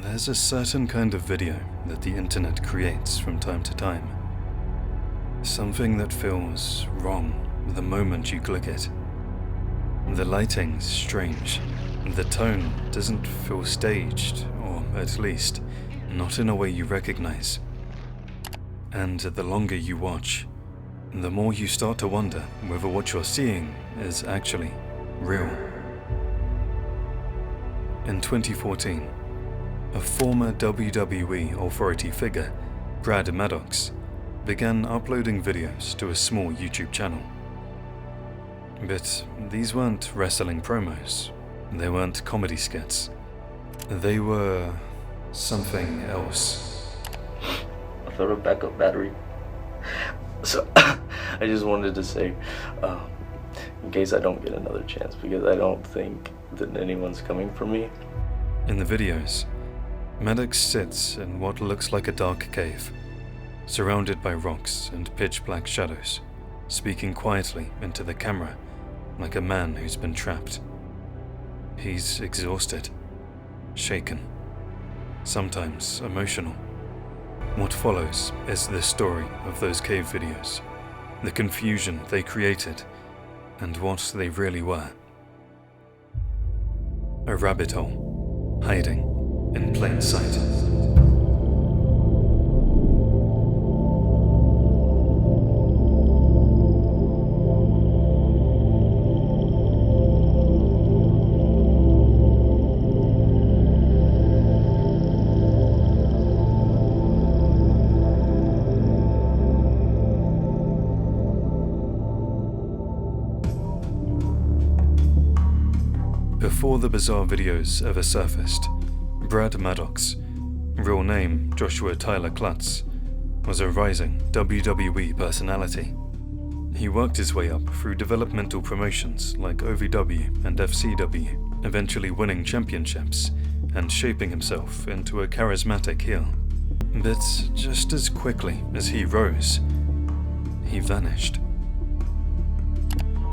There's a certain kind of video that the internet creates from time to time. Something that feels wrong the moment you click it. The lighting's strange. The tone doesn't feel staged, or at least, not in a way you recognize. And the longer you watch, the more you start to wonder whether what you're seeing is actually real. In 2014, a former WWE Authority figure, Brad Maddox, began uploading videos to a small YouTube channel. But these weren't wrestling promos, they weren't comedy skits. They were something else. I found a backup battery. So, I just wanted to say, in case I don't get another chance, because I don't think that anyone's coming for me. In the videos, Maddox sits in what looks like a dark cave, surrounded by rocks and pitch-black shadows, speaking quietly into the camera like a man who's been trapped. He's exhausted, shaken, sometimes emotional. What follows is the story of those cave videos, the confusion they created, and what they really were. A rabbit hole, hiding in plain sight. Before the bizarre videos ever surfaced, Brad Maddox, real name Joshua Tyler Klutz, was a rising WWE personality. He worked his way up through developmental promotions like OVW and FCW, eventually winning championships and shaping himself into a charismatic heel. But just as quickly as he rose, he vanished.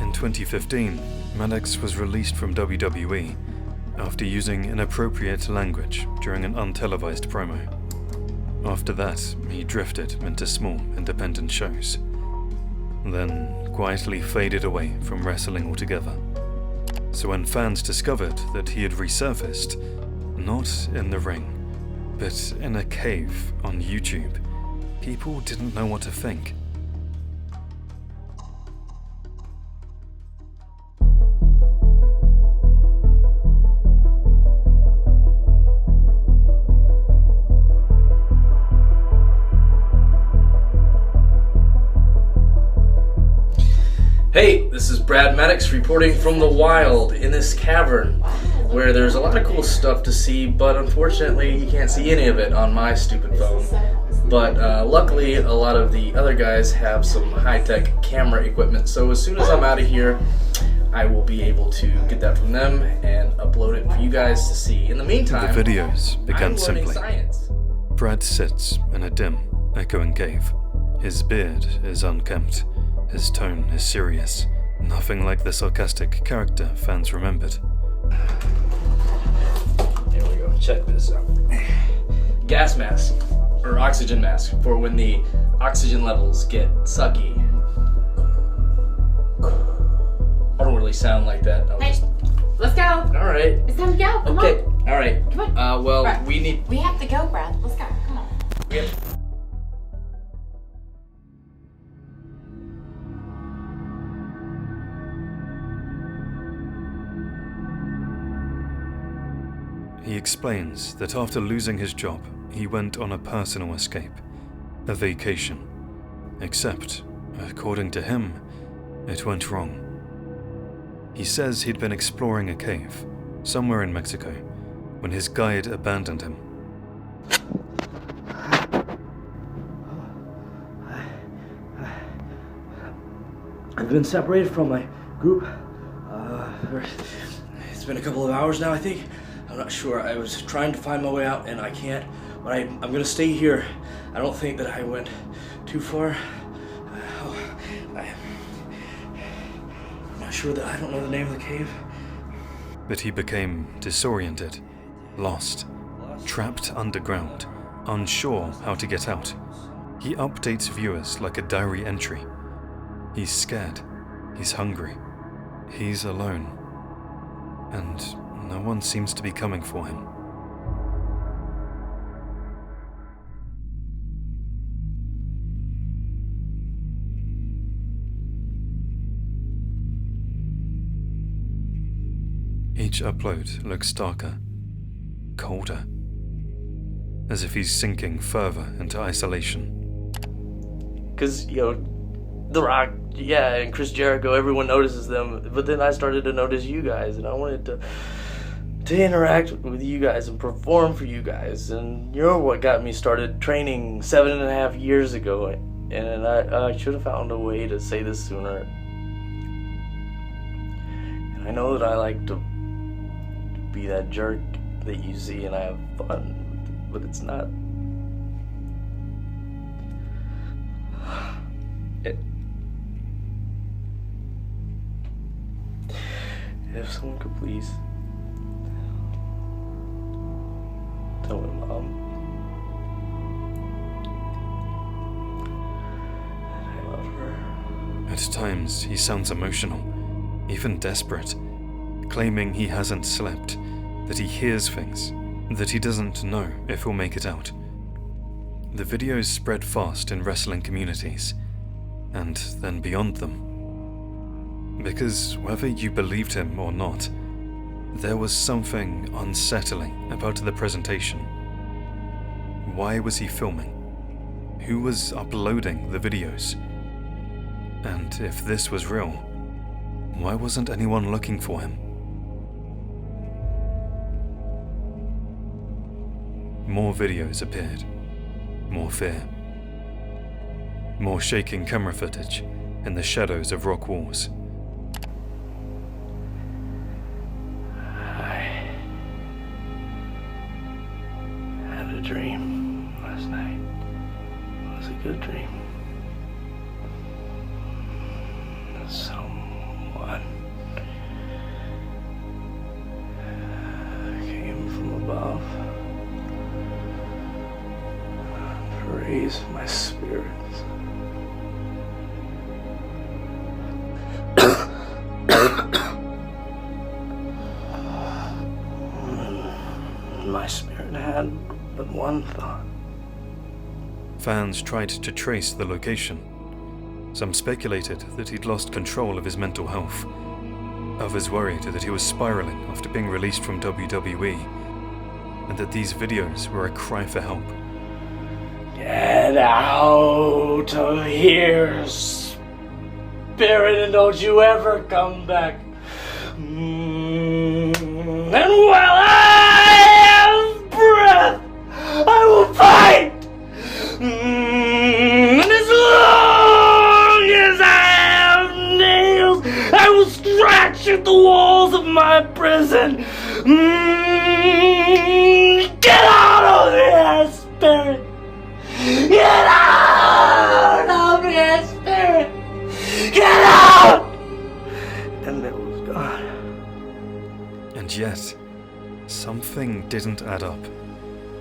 In 2015, Maddox was released from WWE after using inappropriate language during an untelevised promo. After that, he drifted into small independent shows, then quietly faded away from wrestling altogether. So when fans discovered that he had resurfaced, not in the ring, but in a cave on YouTube, people didn't know what to think. Hey, this is Brad Maddox reporting from the wild in this cavern where there's a lot of cool stuff to see, but unfortunately you can't see any of it on my stupid phone. But luckily a lot of the other guys have some high-tech camera equipment, so as soon as I'm out of here I will be able to get that from them and upload it for you guys to see. In the meantime, the videos began I'm simply. science. Brad sits in a dim, echoing cave. His beard is unkempt. His tone is serious, nothing like the sarcastic character fans remembered. There we go, check this out. Gas mask, or oxygen mask, for when the oxygen levels get sucky. I don't really sound like that. Let's go. Alright. It's time to go. Come Okay, on. alright. Come on. Well, Brad, we have to go, Brad. Let's go. Come on. He explains that after losing his job, he went on a personal escape, a vacation. Except, according to him, it went wrong. He says he'd been exploring a cave, somewhere in Mexico, when his guide abandoned him. I've been separated from my group. It's been a couple of hours now, I think. I'm not sure. I was trying to find my way out and I can't, but I'm gonna stay here. I don't think that I went too far. I'm not sure that I don't know the name of the cave. But he became disoriented, lost, Trapped underground, unsure how to get out, he updates viewers like a diary entry. He's scared, he's hungry, he's alone, and no one seems to be coming for him. Each upload looks darker, colder, as if he's sinking further into isolation. Because, The Rock, yeah, and Chris Jericho, everyone notices them, but then I started to notice you guys, and I wanted to interact with you guys and perform for you guys, and you're what got me started training 7.5 years ago, and I should have found a way to say this sooner. And I know that I like to be that jerk that you see and I have fun, but it's not. If someone could please tell my mom that I love her. At times, he sounds emotional, even desperate, claiming he hasn't slept, that he hears things, that he doesn't know if he'll make it out. The videos spread fast in wrestling communities, and then beyond them. Because whether you believed him or not, there was something unsettling about the presentation. Why was he filming? Who was uploading the videos? And if this was real, why wasn't anyone looking for him? More videos appeared. More fear. More shaking camera footage in the shadows of rock walls. I had a dream last night. It was a good dream. Someone came from above to raise my spirits. My spirit had but one thought. Fans tried to trace the location. Some speculated that he'd lost control of his mental health. Others worried that he was spiraling after being released from WWE, and that these videos were a cry for help. Get out of here, spirit, and don't you ever come back. And while I have breath, I will fight. And as long as I have nails, I will scratch at the walls of my prison. Get out of here, spirit. Get out of here, spirit. Get out. And it was gone. And yet, something didn't add up.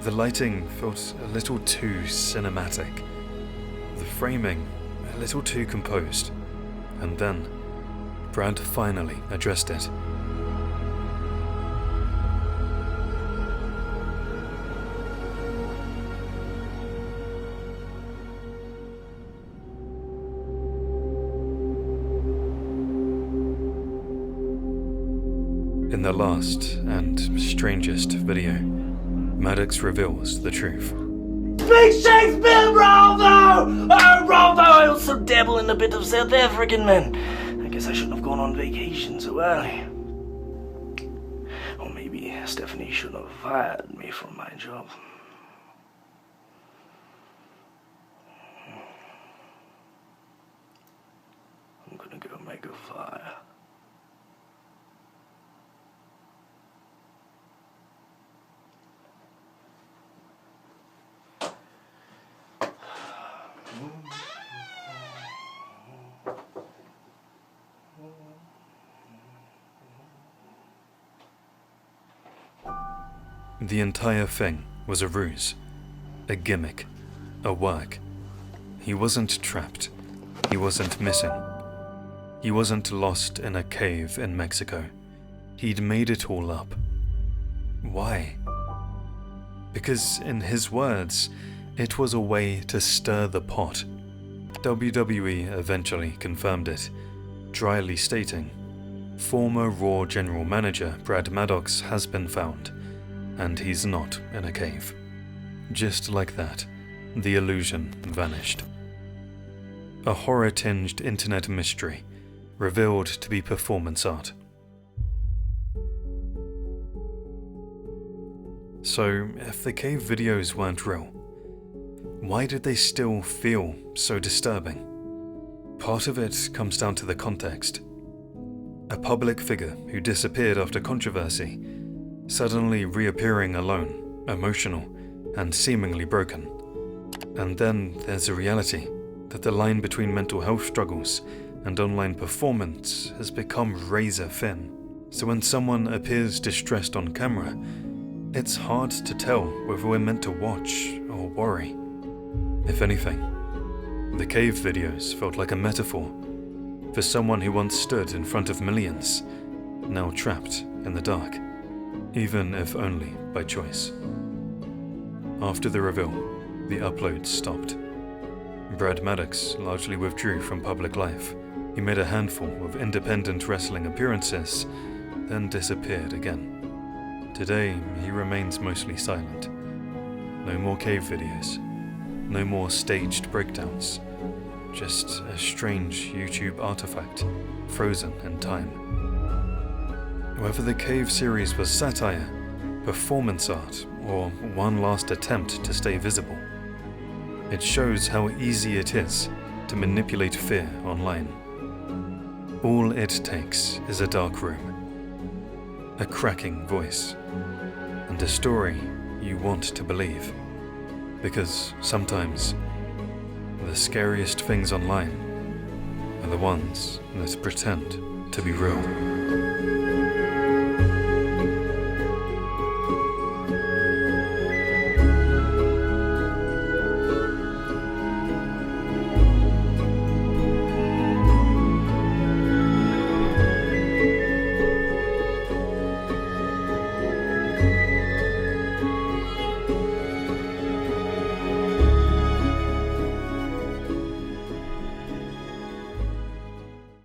The lighting felt a little too cinematic. The framing a little too composed. And then, Brad finally addressed it. In the last and strangest video, Maddox reveals the truth. Speak Shakespeare, bravo! Oh, bravo! I also dabble in a bit of South African men. I guess I shouldn't have gone on vacation so early. Or maybe Stephanie should have fired me from my job. I'm gonna go make a fire. The entire thing was a ruse, a gimmick, a work. He wasn't trapped. He wasn't missing. He wasn't lost in a cave in Mexico. He'd made it all up. Why? Because, in his words, it was a way to stir the pot. WWE eventually confirmed it, dryly stating, "Former Raw General Manager Brad Maddox has been found, and he's not in a cave." Just like that, the illusion vanished. A horror-tinged internet mystery, revealed to be performance art. So, if the cave videos weren't real, why did they still feel so disturbing? Part of it comes down to the context. A public figure who disappeared after controversy, suddenly reappearing alone, emotional, and seemingly broken. And then there's a reality that the line between mental health struggles and online performance has become razor thin. So when someone appears distressed on camera, it's hard to tell whether we're meant to watch or worry. If anything, the cave videos felt like a metaphor for someone who once stood in front of millions, now trapped in the dark, even if only by choice. After the reveal, the uploads stopped. Brad Maddox largely withdrew from public life. He made a handful of independent wrestling appearances, then disappeared again. Today, he remains mostly silent. No more cave videos. No more staged breakdowns. Just a strange YouTube artifact, frozen in time. Whether the cave series was satire, performance art, or one last attempt to stay visible, it shows how easy it is to manipulate fear online. All it takes is a dark room, a cracking voice, and a story you want to believe. Because sometimes the scariest things online are the ones that pretend to be real.